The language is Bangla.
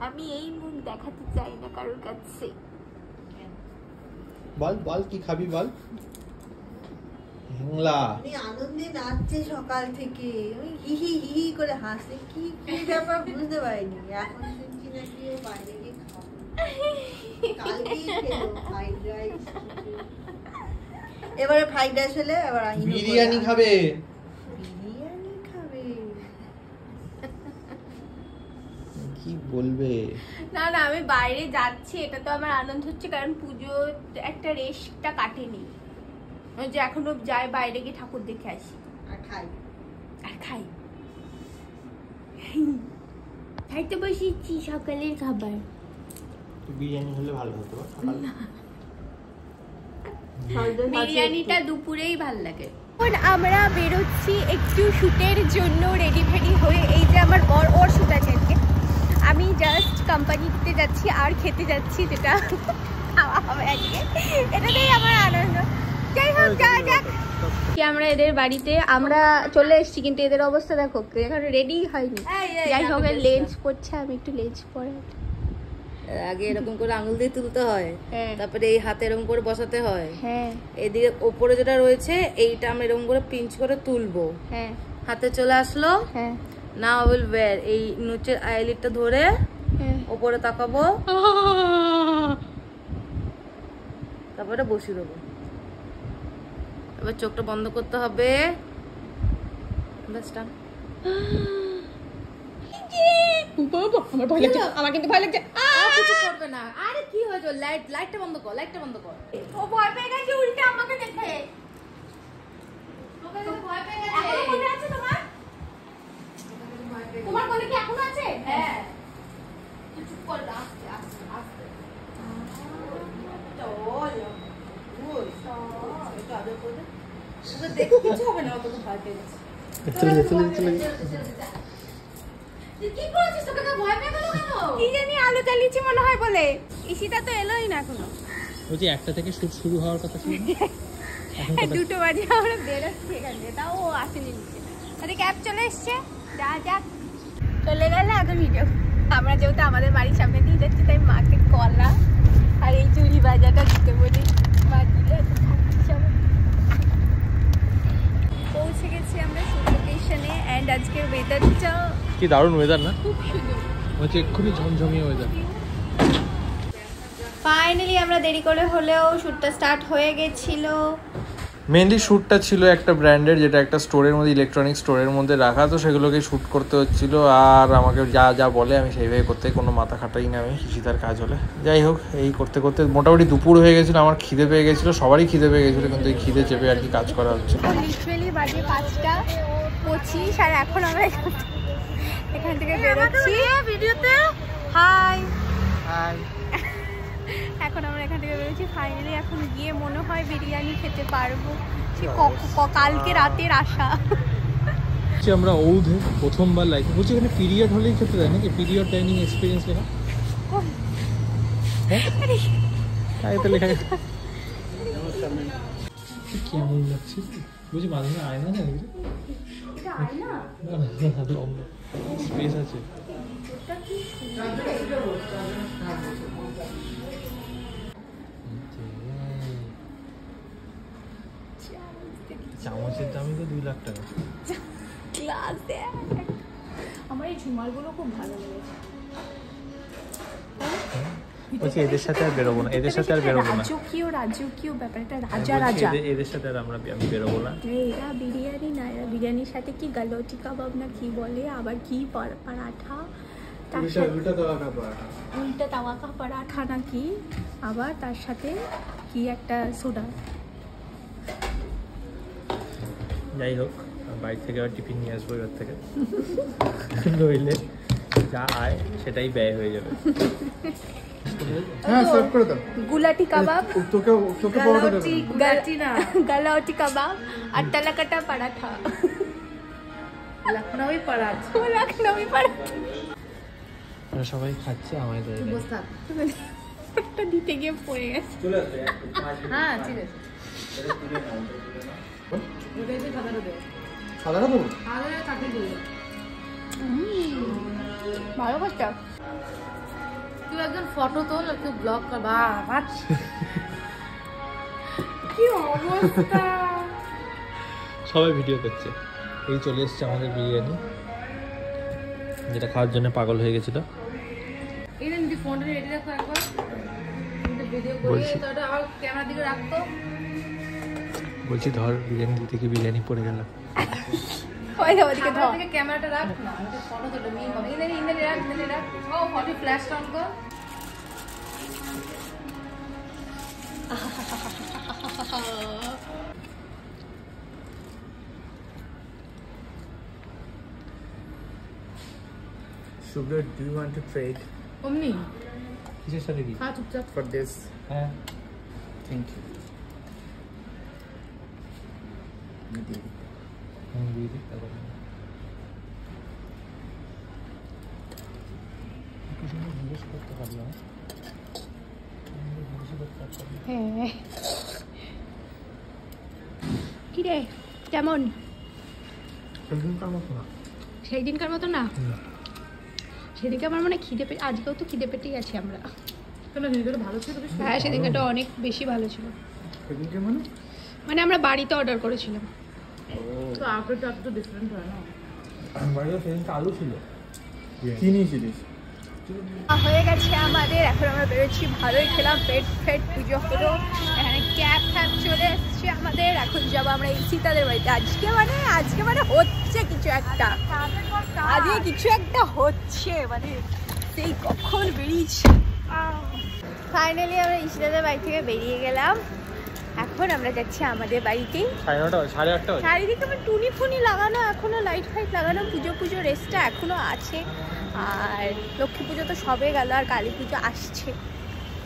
আমি এই মুখ দেখাতে চাই না কারোর কাছে। বল বল কি খাবি বল। হ্যাংলা আমি আনন্দে নাচছে সকাল থেকে, ওই হি হি হি হি করে হাসে, কি কি ব্যাপার বুঝতে পারিনি। এখন শুনছি নাকি ও বাইরে গিয়ে খাবে, কালকেই খেলো ফ্রাইড রাইস। এবারে ফ্রাইড রাইস হলে এবার বিরিয়ানি খাবে। বিরিয়ানি খাবে কি বলবে? না না আমি বাইরে যাচ্ছি, এটা তো আমার আনন্দ হচ্ছে, কারণ পুজো একটা রেশটা কাটেনি, যে এখনো যাই বাইরে গিয়ে ঠাকুর দেখে আসি আর খাই খাইতে বসেছি সকালের খাবার। বিরিয়ানি হলে ভালো হতো। বিরিয়ানিটা দুপুরেই ভাল লাগে। এখন আমরা বেরোচ্ছি একটু শুটের জন্য, রেডি ফেডি হয়ে। এই যে আমার বর, ওর শুট আছে আজকে, আমি জাস্ট কোম্পানি দিতে যাচ্ছি আর খেতে যাচ্ছি, যেটা হবে আজকে, এটাতেই আমার আনন্দ। যাই হোক যাওয়া যাক। আমরা এদের বাড়িতে আমরা চলে এসেছি, কিন্তু এদের অবস্থা দেখো, এখানে রেডি হয়নি। যাই হোক লেন্স পড়ছে, আমি একটু লেন্স পরে। আগে এরকম করে আঙুল দিয়ে তুলতে হয়, তারপরে এই হাতে এরকম করে বসাতে হয়, এদিকে ওপরে যেটা রয়েছে এইটা আমরা এরকম করে পিঞ্চ করে তুলবো, হাতে চলে আসলো। নাও আই উইল ওয়্যার, এই নিচের আইলিডটা ধরে ওপরে তাকাবো, তারপরে বসিয়ে দেবো। এবার চোখটা বন্ধ করতে হবে। আমার কিন্তু ভয় লাগছে। কিছু করবে না। আরে কি হয়েছে? লাইটটা বন্ধ কর, লাইটটা বন্ধ কর। ও ভয় পেয়ে গেছে উল্টে আমাকে দেখে। ভয় পেয়ে গেছে। এখনো মনে আছে তোমার? তোমার মনে কি এখনো আছে? হ্যাঁ। চুপ কর, আস্তে আস্তে আস্তে। কিছু হবে না, অত ভয় পেয়ে গেছে। কি করেছিস? তোকে তো ভয় পেয়ে গেল কেন? কি জানি আলো জ্বালিয়েছি মনে হয় বলে। ইসিটা তো এলোই না এখনো। বলছি একটা থেকে শুট শুরু হওয়ার কথা ছিল, 2টো বাজে আমরা বেরোচ্ছি এখান থেকে, তাও ও আসেনি নিচে। আরে ক্যাব চলে এসছে, যা যাক। চলে গেলে এখন ভিডিও। আমরা যেহেতু আমাদের বাড়ির সামনে দিয়ে যাচ্ছি, তাই মাকে কলা আর এই চুড়ি বাজাটা দিতে বলি, মা দিলে থাকছি সবাই। পৌঁছে গেছি আমরা লোকেশনে। অ্যান্ড আজকের ওয়েদারটা কি দারুণ ওয়েদার না? খুব সুন্দর, হচ্ছে এক্ষুনি ঝমঝমিয়ে ওয়েদার। ফাইনালি আমরা দেরি করে হলেও শ্যুটটা স্টার্ট হয়ে গেছিল। মেনলি শ্যুটটা ছিল একটা ব্র্যান্ডের, যেটা একটা স্টোরের মধ্যে, ইলেকট্রনিক স্টোরের মধ্যে রাখা, তো সেগুলোকে শ্যুট করতে হচ্ছিল। আর আমাকে যা যা বলে আমি সেইভাবে করতে, কোনো মাথা খাটাই না আমি, হিসিতার কাজ হলে। যাই হোক, এই করতে করতে মোটামুটি দুপুর হয়ে গেছিলো, আমার খিদে পেয়ে গেছিলো, সবারই খিদে পেয়ে গেছিলো, কিন্তু এই খিদে চেপে আর কি কাজ করা হচ্ছে। লিটারালি বাজে 5:25 আর এখন আমরা এখান থেকে বেরোচ্ছি। ভিডিওতে হাই হাই। এখন আমরা এখান থেকে বেরোচ্ছি ফাইনালি। এখন গিয়ে মনে হয় বিরিয়ানি খেতে পারবো, সে কালকে রাতের আশা। আমরা ঔধে প্রথমবার লাইফ, বলছি এখানে পিরিয়ড হলেই খেতে দেয় নাকি? পিরিয়ড ডাইনিং এক্সপিরিয়েন্স লেখা, তাই তো লেখা। কেমন লাগছে বুঝি? মাঝে আয়না না, লম্বা স্পেস আছে। চামচের দামই তো 2 লাখ টাকা। ক্লাস দেখ, আমার এই ঝুমারগুলো খুব ভালো লেগেছে। বলছি এদের সাথে আর বেরোবো না, এদের সাথে আর বেরোবো না। রাজকীয় ব্যাপারটা, রাজা এদের সাথে আর আমি বেরোবো না। এরা বিরিয়ানি না, এরা বিরিয়ানির সাথে কি গালোটি কাবাব না কি বলে, আবার কি পরাঠা, উল্টা তাওয়া কা পরাঠা নাকি, আবার তার সাথে কি একটা সোডা। যাই হোক, বাইরে থেকে আবার টিফিন নিয়ে আসবো এবার থেকে, নইলে যা আয় সেটাই ব্যয় হয়ে যাবে। হ্যাঁ, সার্ভ করে দাও। গুলাটি কাবাব, তোকে পরোটা দেবো। গালাটি কাবাব আর তালাকাটা পরাঠা, লখনউই পরাঠা। লখনউই পরাঠা। আমরা সবাই খাচ্ছে, আমায় দেয় একটা দিতে গিয়ে পড়ে গেছে। হ্যাঁ ঠিক আছে, সাদাটা দেবো। ভালো কথা। কেউ একজন ফটো তোল আর কেউ ব্লগ কর। বাবা কি অবস্থা, সবাই ভিডিও করছে। এই চলে এসছে আমাদের বিরিয়ানি, যেটা খাওয়ার জন্য পাগল হয়ে গেছিল। এই দিন ফোনটা রেডি রাখো একবার, ভিডিও করে তোটা আবার ক্যামেরা দিকে রাখতো। বলছি ধর বিরিয়ানি দিতে গিয়ে বিরিয়ানি পড়ে গেল। ওই তো ওদিকে ধর, থেকে ক্যামেরাটা রাখ না, ফটো তোলো মিম হবে। ইনে ইনে রাখ, ইনে রাখ। ও ফটো ফ্ল্যাশ অন কর। Sugar, do you want to trade অমনি কিসের সাথে কি? হ্যাঁ চুপচাপ। for this? হ্যাঁ Thank you. হ্যাঁ কি রে কেমন? সেই দিনকার মতো না, সেদিনকে আমার মানে খিদে পেটে, আজকেও তো খিদে পেটেই আছি আমরা। কেন ভিডিওটা ভালো ছিল? হ্যাঁ সেদিনকারটা অনেক বেশি ভালো ছিল। সেদিনকে মানে? মানে আমরা বাড়িতে অর্ডার করেছিলাম। তো আফটারটা একটু ডিফারেন্ট হয় না? বাড়িতে সেদিনকে আলু ছিল। কি নিয়েছিলিস? হয়ে গেছে আমাদের, এখন আমরা বেরোচ্ছি। ভালোই খেলাম, পেট ফেট পুজো হলো, এখানে ক্যাব ফ্যাব চলে এসছে আমাদের। এখন যাবো আমরা ইসিতাদের বাড়িতে। আজকে মানে হচ্ছে কিছু একটা, আজকে কিছু একটা হচ্ছে, মানে সেই কখন বেরিয়েছি। ফাইনালি আমরা ইসিতাদের বাড়ি থেকে বেরিয়ে গেলাম। এখন আমরা যাচ্ছি আমাদের বাড়িতেই। 8:30 চারিদিকে আমার টুনি ফুনি লাগানো, এখনো লাইট ফাইট লাগানো, পুজো রেসটা এখনো আছে। আর লক্ষ্মী পুজো তো সবে গেল, আর কালী পুজো আসছে।